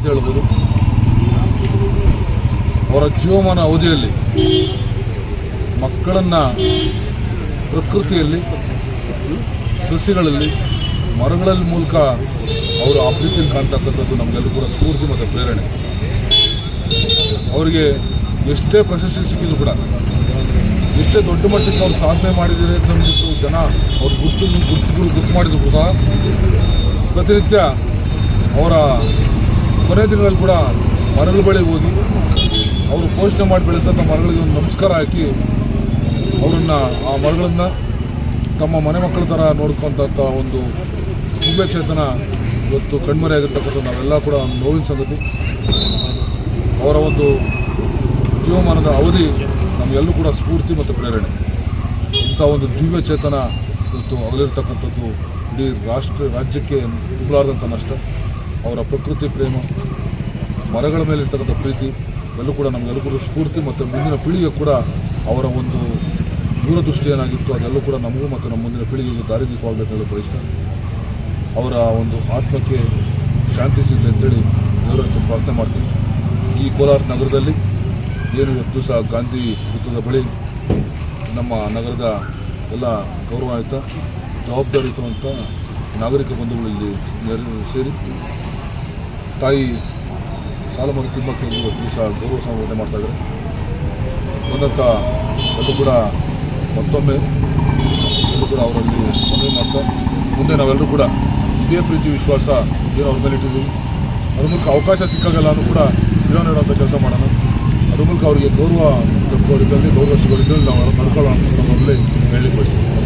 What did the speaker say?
ಅಂತ ಹೇಳ್ಬೋದು. ಅವರ ಜೀವಮಾನ ಅವಧಿಯಲ್ಲಿ ಮಕ್ಕಳನ್ನು ಪ್ರಕೃತಿಯಲ್ಲಿ, ಸಸಿಗಳಲ್ಲಿ, ಮರಗಳಲ್ಲಿ ಮೂಲಕ ಅವರು ಆ ಪ್ರೀತಿಯನ್ನು ಕಾಣ್ತಕ್ಕಂಥದ್ದು ನಮಗೆಲ್ಲರೂ ಕೂಡ ಸ್ಫೂರ್ತಿ ಮತ್ತು ಪ್ರೇರಣೆ. ಅವರಿಗೆ ಎಷ್ಟೇ ಪ್ರಶಸ್ತಿ ಸಿಕ್ಕಿದ್ರು ಕೂಡ, ಎಷ್ಟೇ ದೊಡ್ಡ ಮಟ್ಟಕ್ಕೆ ಅವ್ರು ಸಾಧನೆ ಮಾಡಿದ್ದಾರೆ ಅಂತ ಅಂದ್ಬಿಟ್ಟು ಜನ ಅವ್ರ ಗುರ್ತು ಮಾಡಿದ್ರು ಸಹ ಪ್ರತಿನಿತ್ಯ ಅವರ ಕೊನೆ ದಿನಗಳಲ್ಲಿ ಕೂಡ ಮರಗಳ ಬಳಿ ಹೋಗಿ ಅವರು ಪೋಷಣೆ ಮಾಡಿ ಬೆಳೆಸಿದಂಥ ಮರಗಳಿಗೆ ಒಂದು ನಮಸ್ಕಾರ ಹಾಕಿ ಅವರನ್ನು, ಆ ಮರಗಳನ್ನು ತಮ್ಮ ಮನೆ ಮಕ್ಕಳ ಥರ ನೋಡ್ಕೊಂಥ ಒಂದು ದಿವ್ಯ ಚೇತನ ಇವತ್ತು ಕಣ್ಮರೆಯಾಗಿರ್ತಕ್ಕಂಥ ನಾವೆಲ್ಲ ಕೂಡ ನೋವಿನ ಸಂಗತಿ. ಅವರ ಒಂದು ಜೀವಮಾನದ ಅವಧಿ ನಮಗೆಲ್ಲೂ ಕೂಡ ಸ್ಫೂರ್ತಿ ಮತ್ತು ಪ್ರೇರಣೆ. ಇಂಥ ಒಂದು ದಿವ್ಯ ಚೇತನ ಇವತ್ತು ಅಗಲಿರ್ತಕ್ಕಂಥದ್ದು ಇಡೀ ರಾಜ್ಯಕ್ಕೆ ತುಂಬಲಾರ್ದಂಥ ನಷ್ಟ. ಅವರ ಪ್ರಕೃತಿ ಪ್ರೇಮ, ಮರಗಳ ಮೇಲೆ ಇರ್ತಕ್ಕಂಥ ಪ್ರೀತಿ ಎಲ್ಲೂ ಕೂಡ ನಮಗೆಲ್ಲೂ ಕೂಡ ಸ್ಫೂರ್ತಿ ಮತ್ತು ಮುಂದಿನ ಪೀಳಿಗೆ ಕೂಡ ಅವರ ಒಂದು ದೂರದೃಷ್ಟಿ ಏನಾಗಿತ್ತು ಅದೆಲ್ಲೂ ಕೂಡ ನಮಗೂ ಮತ್ತು ನಮ್ಮ ಮುಂದಿನ ಪೀಳಿಗೆಗೆ ದಾರಿದೀಪವಾಗಬೇಕು ಅಂತ ಬಯಸ್ತಾರೆ. ಅವರ ಒಂದು ಆತ್ಮಕ್ಕೆ ಶಾಂತಿ ಸಿಗಲಿ ಅಂತೇಳಿ ದೇವರನ್ನು ಪ್ರಾರ್ಥನೆ ಮಾಡ್ತೀನಿ. ಈ ಕೋಲಾರ ನಗರದಲ್ಲಿ ಏನು ಇವತ್ತು ಸಹ ಗಾಂಧಿ ವೃತ್ತದ ಬಳಿ ನಮ್ಮ ನಗರದ ಎಲ್ಲ ಗೌರವಾನ್ವಿತ, ಜವಾಬ್ದಾರಿಯುತವಂಥ ನಾಗರಿಕ ಬಂಧುಗಳು ಇಲ್ಲಿ ಸೇರಿ ತಾಯಿ ಸಾಲುಮರದ ತಿಮ್ಮಕ್ಕ ಇವತ್ತು ಸಹ ಗೌರವ ಸಮರ್ಪಣೆ ಮಾಡ್ತಾಯಿದ್ದಾರೆ. ಬಂದಂಥ ಎಲ್ಲರೂ ಕೂಡ ಮತ್ತೊಮ್ಮೆ ಎಲ್ಲರೂ ಕೂಡ ಅವರಲ್ಲಿ ಮನವಿ ಮಾಡ್ತಾ ಮುಂದೆ ನಾವೆಲ್ಲರೂ ಕೂಡ ಇದೇ ಪ್ರೀತಿ ವಿಶ್ವಾಸ ಏನು ಅವ್ರ ಮೇಲೆ ಇಟ್ಟಿದ್ದೀವಿ, ಅದ್ರ ಮೂಲಕ ಅವಕಾಶ ಸಿಕ್ಕಾಗೆಲ್ಲನೂ ಕೂಡ ಜೀವ ನೀಡುವಂಥ ಕೆಲಸ ಮಾಡೋಣ. ಅದ್ರ ಮೂಲಕ ಅವರಿಗೆ ಗೌರವ ದಕ್ಕೋ ರೀತಿಯಲ್ಲಿ, ಗೌರವ ಸಿಗೋ ರೀತಿಯಲ್ಲಿ ನಾವು ನಡ್ಕೊಳ್ಳೋ ಅಂತ ನಮ್ಮಲ್ಲಿ ಹೇಳಲಿಕ್ಕೆ ಬಯಸ್ತೀವಿ.